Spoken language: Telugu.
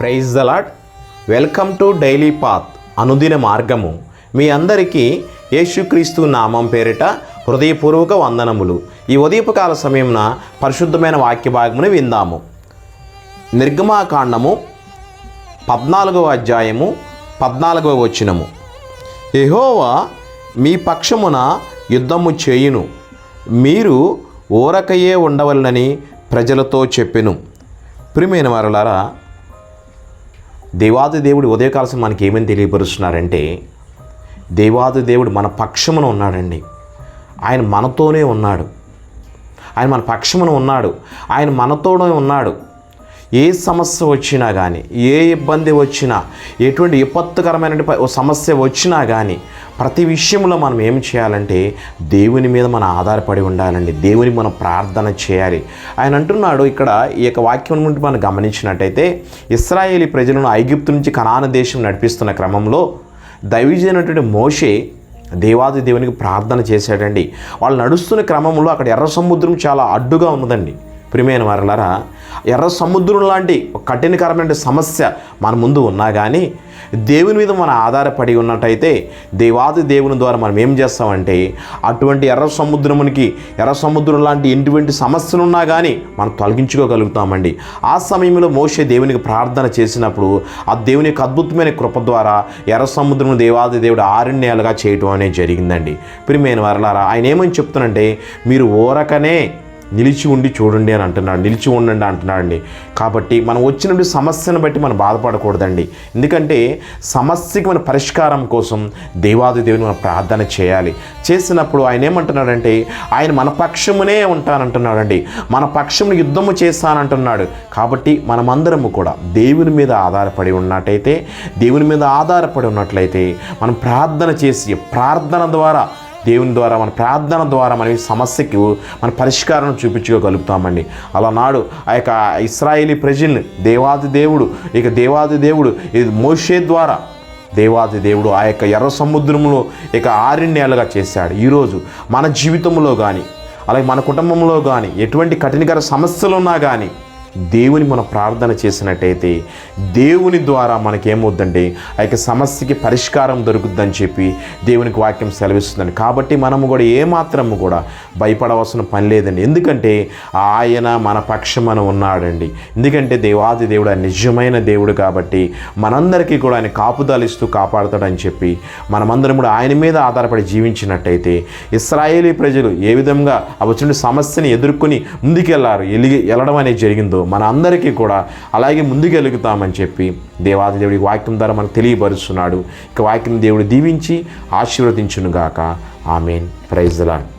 Praise the Lord. Welcome to daily path, అనుదిన మార్గము. మీ అందరికీ యేసుక్రీస్తు నామం పేరిట హృదయపూర్వక వందనములు. ఈ ఉదయపకాల సమయంన పరిశుద్ధమైన వాక్య భాగమును విందాము. నిర్గమాకాండము 14వ అధ్యాయము 14వ వచనము. యెహోవా మీ పక్షమున యుద్ధము చేయును, మీరు ఊరకయే ఉండవలనని ప్రజలతో చెప్పెను. ప్రియమైన వారలారా, దేవాది దేవుడు ఉదయకాలం మనకి ఏమని తెలియపరుస్తున్నారంటే, దేవాది దేవుడు మన పక్షమున ఉన్నాడండి. ఆయన మనతోనే ఉన్నాడు. ఆయన మన పక్షమున ఉన్నాడు. ఆయన మనతోనే ఉన్నాడు. ఏ సమస్య వచ్చినా కానీ, ఏ ఇబ్బంది వచ్చినా, ఎటువంటి విపత్తుకరమైన సమస్య వచ్చినా కానీ, ప్రతి విషయంలో మనం ఏం చేయాలంటే దేవుని మీద మనం ఆధారపడి ఉండాలండి. దేవుని మనం ప్రార్థన చేయాలి. ఆయన అంటున్నాడు ఇక్కడ, ఈ యొక్క వాక్యం నుండి మనం గమనించినట్టయితే, ఇశ్రాయేలీ ప్రజలను ఐగుప్తు నుంచి కనాను దేశం నడిపిస్తున్న క్రమంలో దైవజనుడైనటువంటి మోషే దేవాది దేవునికి ప్రార్థన చేశాడండి. వాళ్ళు నడుస్తున్న క్రమంలో అక్కడ ఎర్ర సముద్రం చాలా అడ్డుగా ఉన్నదండి. ప్రియమైన వారలారా, ఎర్ర సముద్రం లాంటి కఠినకరమైన సమస్య మన ముందు ఉన్నా కానీ దేవుని మీద మనం ఆధారపడి ఉన్నట్టయితే దేవాది దేవుని ద్వారా మనం ఏం చేస్తామంటే అటువంటి ఎర్ర సముద్రం లాంటి ఎటువంటి సమస్యలు ఉన్నా కానీ మనం తొలగించుకోగలుగుతామండి. ఆ సమయంలో మోషే దేవునికి ప్రార్థన చేసినప్పుడు ఆ దేవుని యొక్క అద్భుతమైన కృప ద్వారా ఎర్ర సముద్రం దేవాది దేవుడు ఆరణ్యాలుగా చేయటం అనేది జరిగిందండి. ప్రియమైన వారలారా, ఆయన ఏమని చెప్తున్నంటే, మీరు ఊరకనే నిలిచి ఉండి చూడండి అని అంటున్నాడు, నిలిచి ఉండండి అంటున్నాడండి. కాబట్టి మనం వచ్చినటువంటి సమస్యను బట్టి మనం బాధపడకూడదండి. ఎందుకంటే సమస్యకి మన పరిష్కారం కోసం దేవాది దేవుని మనం ప్రార్థన చేయాలి. చేసినప్పుడు ఆయన ఏమంటున్నాడంటే, ఆయన మన పక్షమునే ఉంటానంటున్నాడండి. మన పక్షమును యుద్ధము చేస్తానంటున్నాడు. కాబట్టి మనమందరము కూడా దేవుని మీద ఆధారపడి ఉన్నట్లయితే మనం ప్రార్థన చేసి దేవుని ద్వారా మన ప్రార్థన ద్వారా మన సమస్యకు మన పరిష్కారం చూపించుకోగలుగుతామండి. అలానాడు ఆ యొక్క ఇశ్రాయేలీ ప్రజల్ని దేవాది దేవుడు మోషే ద్వారా దేవాది దేవుడు ఆ యొక్క ఎర్ర సముద్రంలో ఇక ఆరణ్యాలుగా చేశాడు. ఈరోజు మన జీవితంలో కానీ, అలాగే మన కుటుంబంలో కానీ ఎటువంటి కఠినకర సమస్యలు ఉన్నా కానీ దేవుని మనం ప్రార్థన చేసినట్టయితే దేవుని ద్వారా మనకేమవుద్దంటే ఆ యొక్క సమస్యకి పరిష్కారం దొరుకుద్దని చెప్పి దేవునికి వాక్యం సెలవిస్తుందండి. కాబట్టి మనము కూడా ఏమాత్రము కూడా భయపడవలసిన పని లేదండి. ఎందుకంటే ఆయన మన పక్షమున ఉన్నాడండి. ఎందుకంటే దేవాది దేవుడు నిజమైన దేవుడు కాబట్టి మనందరికీ కూడా ఆయన కాపుదలిస్తూ కాపాడుతాడని చెప్పి మనమందరం కూడా ఆయన మీద ఆధారపడి జీవించినట్టయితే ఇశ్రాయేలీ ప్రజలు ఏ విధంగా వచ్చిన సమస్యని ఎదుర్కొని వెళ్ళడం అనేది జరిగిందో మన అందరికీ కూడా అలాగే ముందుకెలుగుతామని చెప్పి దేవాది దేవుడి వాక్యం ద్వారా మనకు తెలియపరుస్తున్నాడు. ఇక వాక్యం దేవుడు దీవించి ఆశీర్వదించునుగాక. ఆమేన్. Praise the lord.